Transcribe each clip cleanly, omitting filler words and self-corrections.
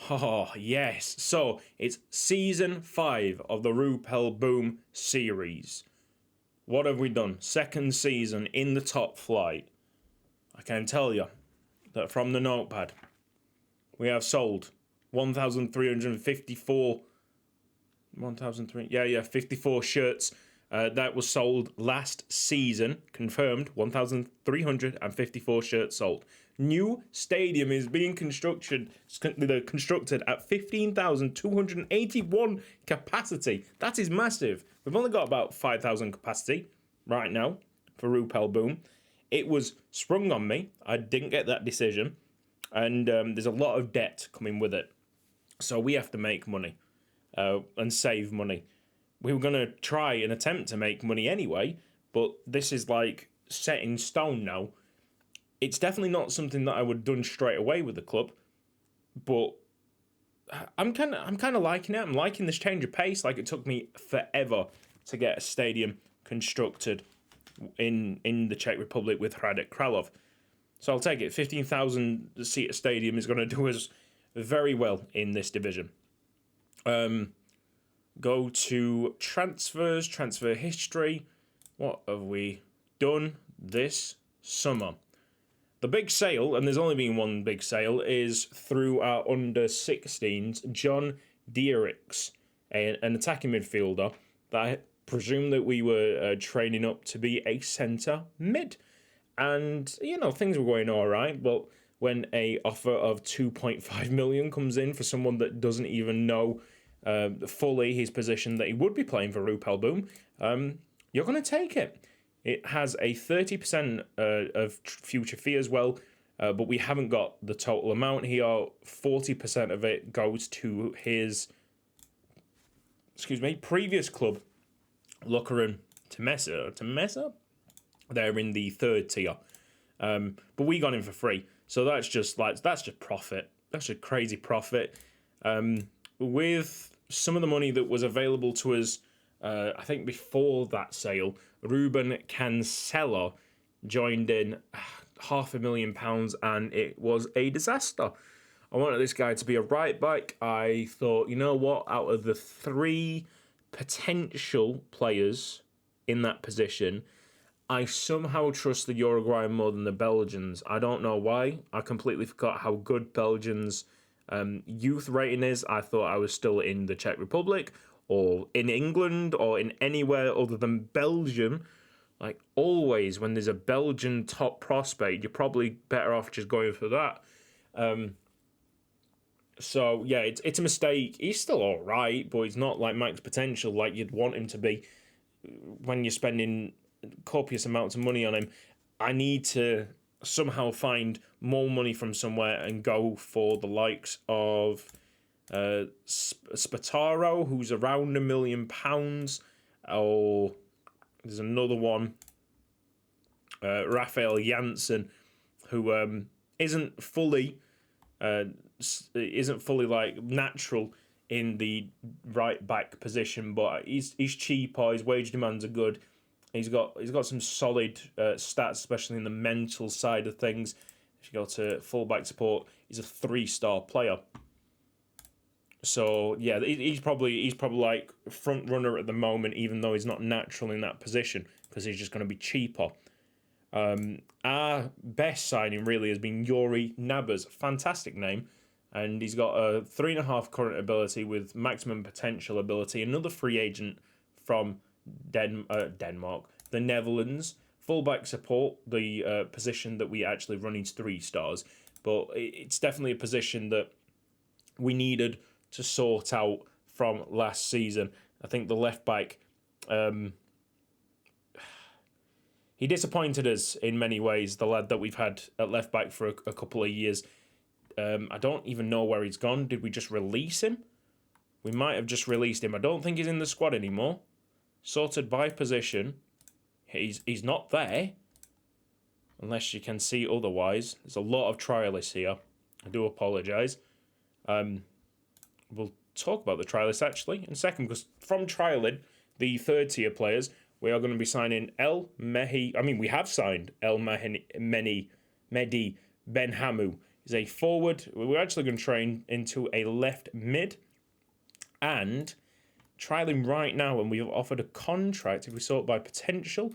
Oh, yes. So, it's season 5 of the Rupel Boom series. What have we done? Second season in the top flight. I can tell you that from the notepad, we have sold 1,354... 54 shirts. That was sold last season. Confirmed, 1,354 shirts sold. New stadium is being constructed at 15,281 capacity. That is massive. We've only got about 5,000 capacity right now for Rupel Boom. It was sprung on me. I didn't get that decision. And there's a lot of debt coming with it. So we have to make money and save money. We were going to try and attempt to make money anyway, but this is like set in stone now. It's definitely not something that I would have done straight away with the club, but I'm kind of liking it. I'm liking this change of pace. Like, it took me forever to get a stadium constructed in the Czech Republic with Hradec Králové. So I'll take it. 15,000 seat stadium is going to do us very well in this division. Go to transfers, transfer history. What have we done this summer? The big sale, and there's only been one big sale, is through our under-16s, John Diericks, an attacking midfielder that I presume that we were training up to be a centre mid. And, you know, things were going all right, but when a offer of 2.5 million comes in for someone that doesn't even know fully his position that he would be playing for Rupel Boom, you're going to take it. It has a 30% of future fee as well, but we haven't got the total amount here. 40% of it goes to his, previous club, Lokeren Temesa. They're in the third tier, but we got him for free. So that's just profit. That's just crazy profit. With some of the money that was available to us, I think before that sale, Ruben Cancelo joined in £500,000, and it was a disaster. I wanted this guy to be a right back. I thought, you know what, out of the 3 potential players in that position, I somehow trust the Uruguayan more than the Belgians. I don't know why. I completely forgot how good Belgians' youth rating is. I thought I was still in the Czech Republic or in England or in anywhere other than Belgium. Like, always when there's a Belgian top prospect, you're probably better off just going for that. So yeah, it's a mistake. He's still all right, but he's not like max potential like you'd want him to be when you're spending copious amounts of money on him. I need to somehow find more money from somewhere and go for the likes of Spataro, who's around £1 million, or there's another one, Raphael Janssen, who isn't fully like natural in the right back position, but he's cheaper. His wage demands are good. He's got some solid stats, especially in the mental side of things. If you go to fullback support, he's a 3-star player. So yeah, he's probably like front runner at the moment, even though he's not natural in that position because he's just going to be cheaper. Our best signing really has been Yuri Nabas, fantastic name, and he's got a 3.5 current ability with maximum potential ability. Another free agent from Denmark, the Netherlands. Fullback support, the position that we actually run is 3 stars, but it's definitely a position that we needed to sort out from last season. I think the left back, he disappointed us in many ways, the lad that we've had at left back for a couple of years. I don't even know where he's gone. Did we just release him? We might have just released him. I don't think he's in the squad anymore. Sorted by position. He's not there, unless you can see otherwise. There's a lot of trialists here. I do apologise. We'll talk about the trialists actually in a second, because from trialing the third tier players, we are going to be signing we have signed El Mehdi Benhamou. is a forward. We're actually going to train into a left mid and trial him right now. And we've offered a contract, if we sort by potential,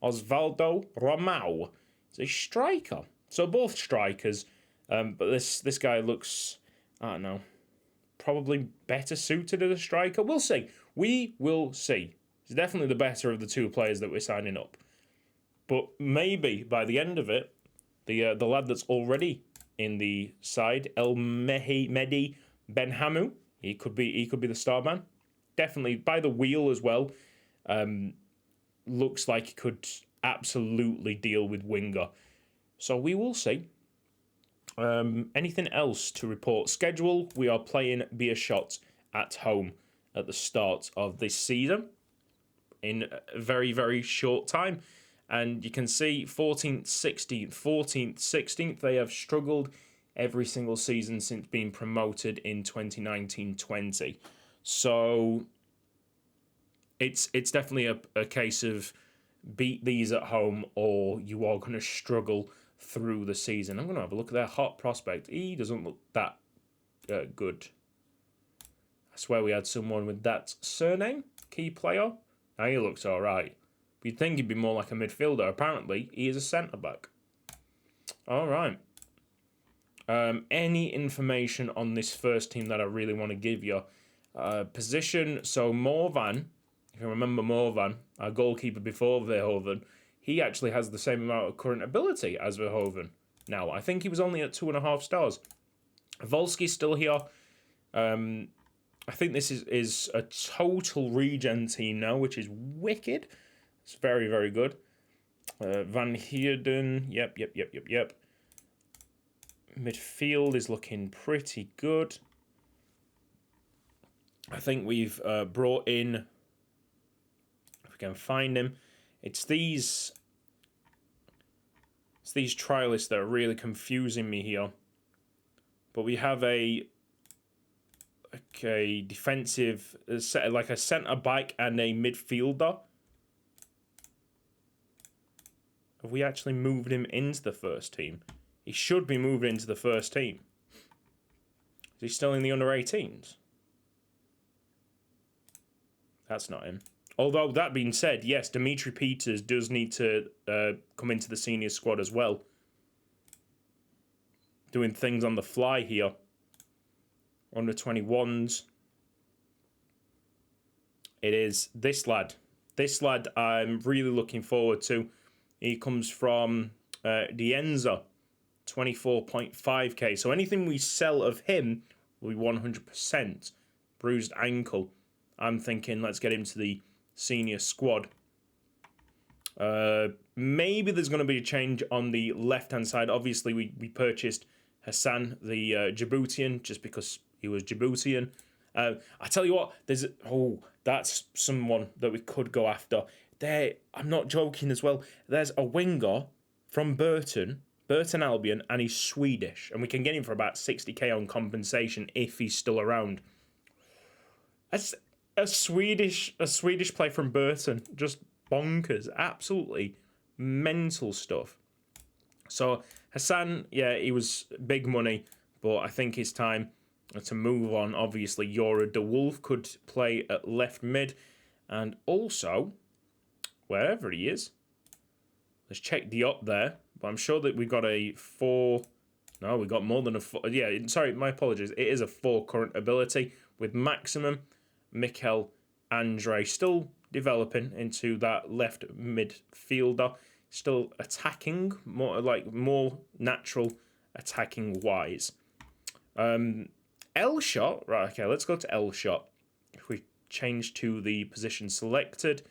Osvaldo Romao. He's a striker. So both strikers. But this guy looks, I don't know, probably better suited as a striker. We'll see. We will see. He's definitely the better of the two players that we're signing up. But maybe by the end of it, the lad that's already in the side, El Mehdi Benhamou, he could be the star man. Definitely by the wheel as well. Looks like he could absolutely deal with winger. So we will see. Anything else to report? Schedule: we are playing Beerschot at home at the start of this season in a very, very short time. And you can see 14th, 16th, 14th, 16th, they have struggled every single season since being promoted in 2019-20. So it's definitely a case of beat these at home or you are going to struggle through the season. I'm going to have a look at their hot prospect. He doesn't look that good. I swear we had someone with that surname, key player. Now he looks all right. But you'd think he'd be more like a midfielder. Apparently, he is a centre-back. All right. Any information on this first team that I really want to give you? Position, so Morvan, if you remember Morvan, our goalkeeper before Verhoeven, he actually has the same amount of current ability as Verhoeven. Now, I think he was only at 2.5 stars. Volsky's still here. I think this is a total regen team now, which is wicked. It's very, very good. Van Heerden, yep. Midfield is looking pretty good. I think we've brought in, if we can find him, it's these trialists that are really confusing me here. But we have a defensive, like a centre back and a midfielder. Have we actually moved him into the first team? He should be moved into the first team. Is he still in the under 18s? That's not him. Although, that being said, yes, Dimitri Peters does need to come into the senior squad as well. Doing things on the fly here. Under 21s. It is this lad. This lad I'm really looking forward to. He comes from Dienza. 24.5k. So anything we sell of him will be 100%. Bruised ankle. I'm thinking let's get him to the senior squad. Maybe there's going to be a change on the left-hand side. Obviously, we purchased Hassan, the Djiboutian, just because he was Djiboutian. I tell you what, that's someone that we could go after. I'm not joking as well. There's a winger from Burton Albion, and he's Swedish, and we can get him for about 60k on compensation if he's still around. That's a Swedish play from Burton, just bonkers, absolutely mental stuff. So Hassan, yeah, he was big money, but I think it's time to move on. Obviously, Yora de Wolf could play at left mid, and also wherever he is. Let's check the up there. But I'm sure that we got a 4. No, we got more than a 4. Yeah, sorry, my apologies. It is a 4 current ability with maximum. Mikel Andre still developing into that left midfielder. Still attacking, more natural attacking wise. L shot. Right, okay, let's go to L shot. If we change to the position selected,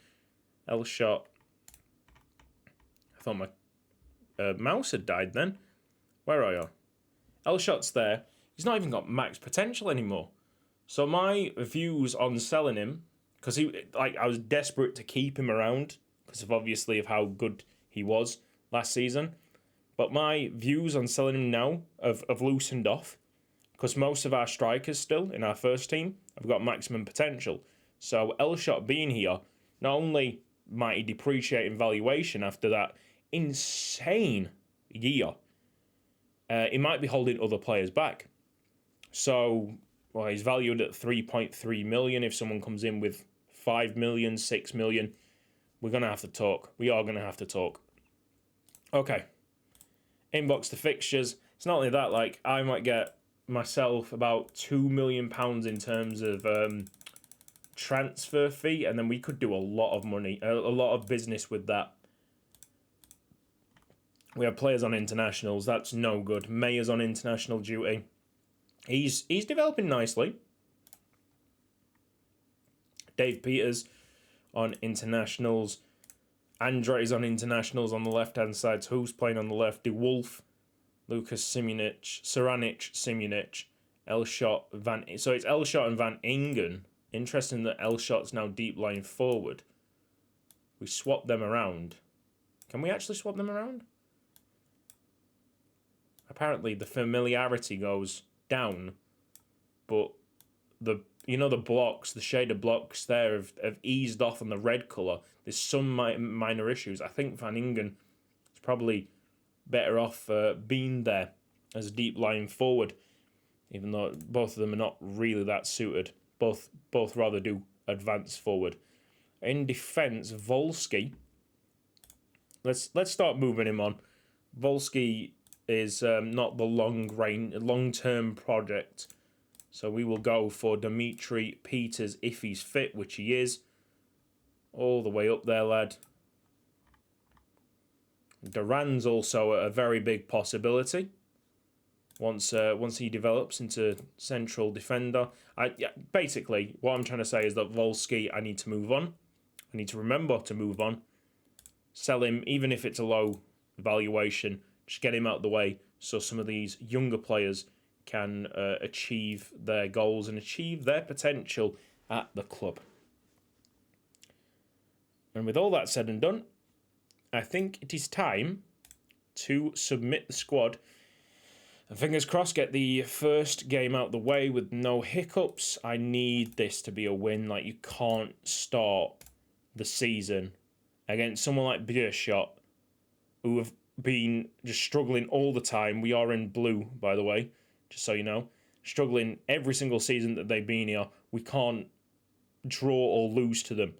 L shot. I thought my mouse had died then. Where are you? L shot's there. He's not even got max potential anymore. So my views on selling him, because I was desperate to keep him around because of obviously of how good he was last season. But my views on selling him now have loosened off because most of our strikers still in our first team have got maximum potential. So L shot being here, not only might he depreciate in valuation after that insane year, he might be holding other players back. So, well, he's valued at 3.3 million. If someone comes in with 5 million, 6 million, we're going to have to talk. We are going to have to talk. Okay. Inbox the fixtures. It's not only that, like, I might get myself about £2 million in terms of transfer fee, and then we could do a lot of money, a lot of business with that. We have players on internationals. That's no good. Mayer's on international duty. He's developing nicely. Dave Peters on internationals. Andre's on internationals on the left-hand side. So who's playing on the left? De Wolf, Lucas Simunic, Elshot, Van... So it's Elshot and Van Ingen. Interesting that Elshot's now deep line forward. We swap them around. Can we actually swap them around? Apparently the familiarity goes down, but the blocks, the shaded blocks there have eased off on the red colour. There's some minor issues. I think Van Ingen is probably better off being there as a deep line forward, even though both of them are not really that suited. Both rather do advance forward. In defence, Volsky. Let's start moving him on. Volsky is not the long-term project. So we will go for Dimitri Peters if he's fit, which he is. All the way up there, lad. Duran's also a very big possibility. Once he develops into central defender. Basically, what I'm trying to say is that Volsky, I need to move on. I need to remember to move on. Sell him, even if it's a low valuation. Just get him out of the way so some of these younger players can achieve their goals and achieve their potential at the club. And with all that said and done, I think it is time to submit the squad. And fingers crossed, get the first game out of the way with no hiccups. I need this to be a win. Like, you can't start the season against someone like Beerschot, who have been just struggling all the time. We are in blue, by the way, just so you know. Struggling every single season that they've been here. We can't draw or lose to them.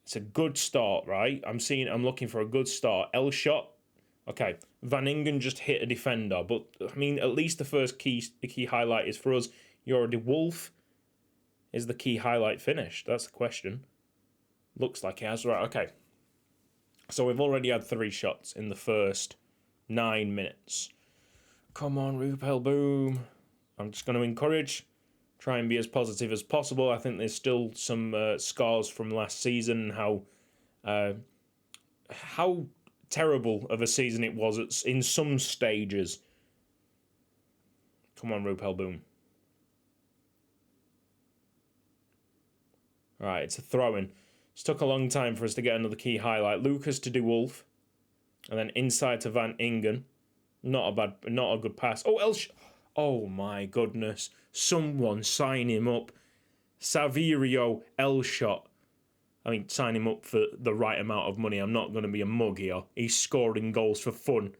It's a good start, right? I'm looking for a good start. Elshot, okay. Van Ingen just hit a defender, but I mean, at least the first key highlight is for us. You're De Wolf. Is the key highlight finished? That's the question. Looks like it has. Right, okay. So we've already had 3 shots in the first 9 minutes. Come on, Rupel Boom. I'm just going to encourage. Try and be as positive as possible. I think there's still some scars from last season. How terrible of a season it was in some stages. Come on, Rupel Boom. Alright, it's a throw-in. It's took a long time for us to get another key highlight. Lucas to De Wolf. And then inside to Van Ingen. Not a good pass. Oh, oh my goodness. Someone sign him up. Saverio Elshot. I mean, sign him up for the right amount of money. I'm not going to be a mug here. He's scoring goals for fun.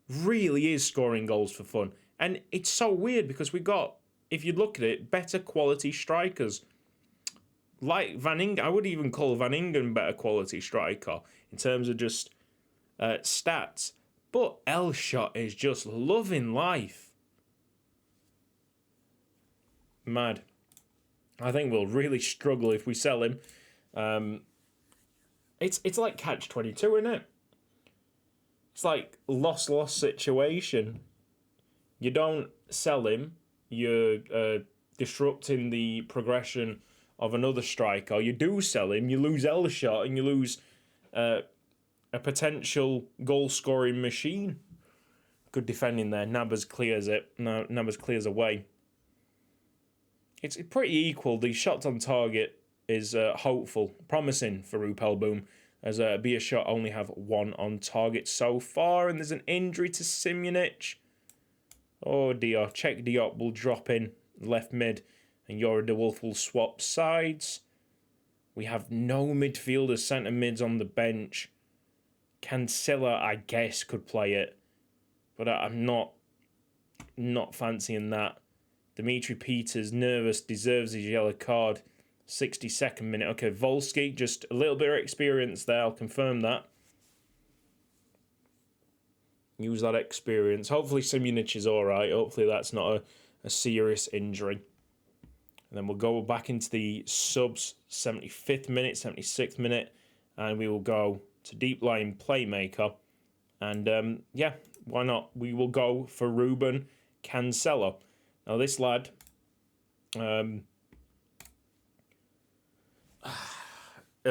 Really is scoring goals for fun. And it's so weird because we got, if you look at it, better quality strikers. Like Van Ingen, I would even call Van Ingen better quality striker in terms of just stats. But Elshot is just loving life. Mad. I think we'll really struggle if we sell him. It's like catch-22, isn't it? It's like loss-loss situation. You don't sell him, you're disrupting the progression of another striker. You do sell him, you lose Elshot, and you lose a potential goal-scoring machine. Good defending there. Nabas clears it. No, Nabas clears away. It's pretty equal. The shots on target is hopeful, promising for Rupel Boom, as Beerschot only have 1 on target so far, and there's an injury to Simunic. Oh dear. Czech Diop will drop in left mid, and Yora De Wolf will swap sides. We have no midfielders, centre mids on the bench. Cancella, I guess, could play it, but I'm not Not fancying that. Dimitri Peters, nervous, deserves his yellow card. 62nd minute. Okay, Volsky, just a little bit of experience there. I'll confirm that. Use that experience. Hopefully Simunic is all right. Hopefully that's not a serious injury. And then we'll go back into the subs, 75th minute, 76th minute, and we will go to deep line playmaker. And yeah, why not? We will go for Ruben Cancelo. Now this lad, a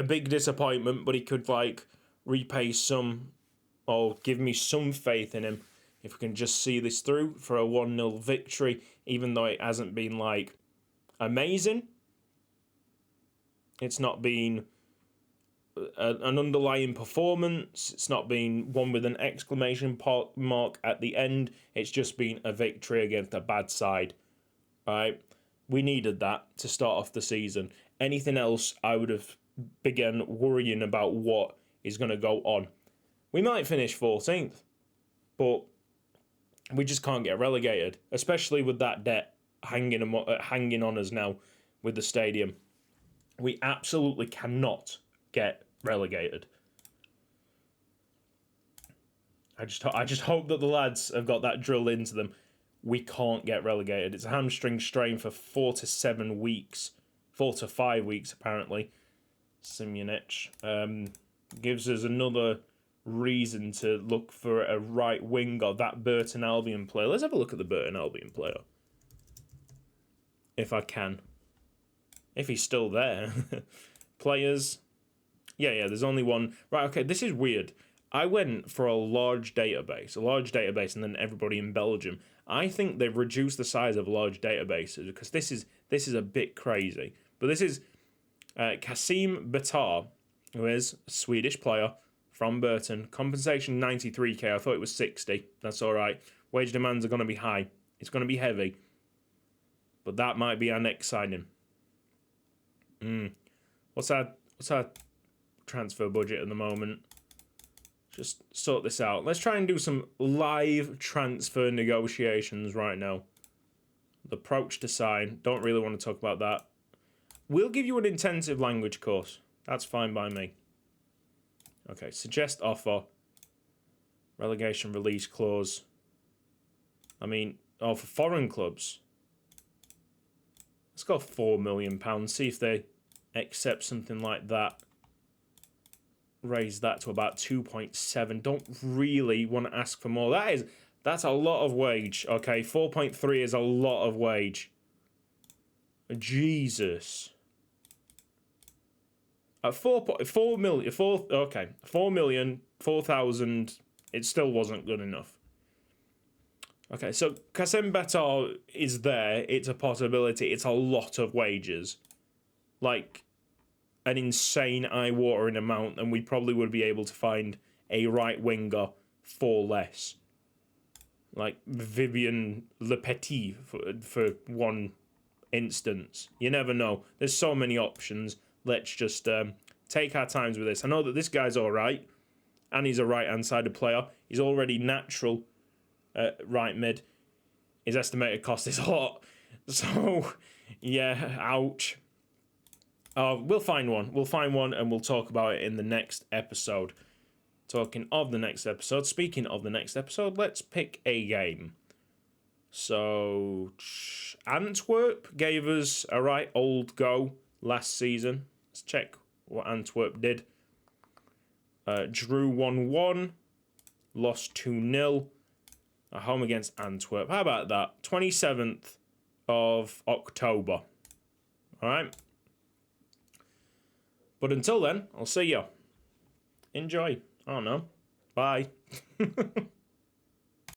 big disappointment, but he could like repay some, or give me some faith in him if we can just see this through for a 1-0 victory, even though it hasn't been like amazing. It's not been an underlying performance. It's not been one with an exclamation mark at the end. It's just been a victory against a bad side. Right? We needed that to start off the season. Anything else, I would have begun worrying about what is going to go on. We might finish 14th, but we just can't get relegated, especially with that debt hanging on us now with the stadium. We absolutely cannot get relegated. I just hope that the lads have got that drilled into them. We can't get relegated. It's a hamstring strain for 4 to 7 weeks. 4 to 5 weeks, apparently. Simunic gives us another reason to look for a right winger, that Burton Albion player. Let's have a look at the Burton Albion player. If I can. If he's still there. Players. Yeah, there's only one. Right, okay, this is weird. I went for a large database, and then everybody in Belgium. I think they've reduced the size of large databases because this is a bit crazy. But this is Kasim Batar, who is a Swedish player from Burton. Compensation 93k. I thought it was 60. That's all right. Wage demands are going to be high. It's going to be heavy. But that might be our next signing. What's our transfer budget at the moment? Just sort this out. Let's try and do some live transfer negotiations right now. The approach to sign. Don't really want to talk about that. We'll give you an intensive language course. That's fine by me. Okay, suggest offer. Relegation release clause. I mean, for foreign clubs. Let's go £4 million. See if they accept something like that. Raise that to about 2.7. Don't really want to ask for more. That's a lot of wage. Okay, 4.3 is a lot of wage. Jesus. At 4 million, 4,000, it still wasn't good enough. Okay, so Kasim Batar is there. It's a possibility. It's a lot of wages. Like, an insane eye-watering amount, and we probably would be able to find a right winger for less. Like Vivian Le Petit, for one instance. You never know. There's so many options. Let's just take our times with this. I know that this guy's all right, and he's a right-hand-sided player. He's already natural right mid. His estimated cost is a lot. So, yeah, ouch. We'll find one. We'll find one, and we'll talk about it in the next episode. Talking of the next episode, speaking of the next episode, let's pick a game. So, Antwerp gave us a right old go last season. Let's check what Antwerp did. Drew 1-1, lost 2-0 at home against Antwerp. How about that? 27th of October. All right. But until then, I'll see you. Enjoy. I don't know. Bye.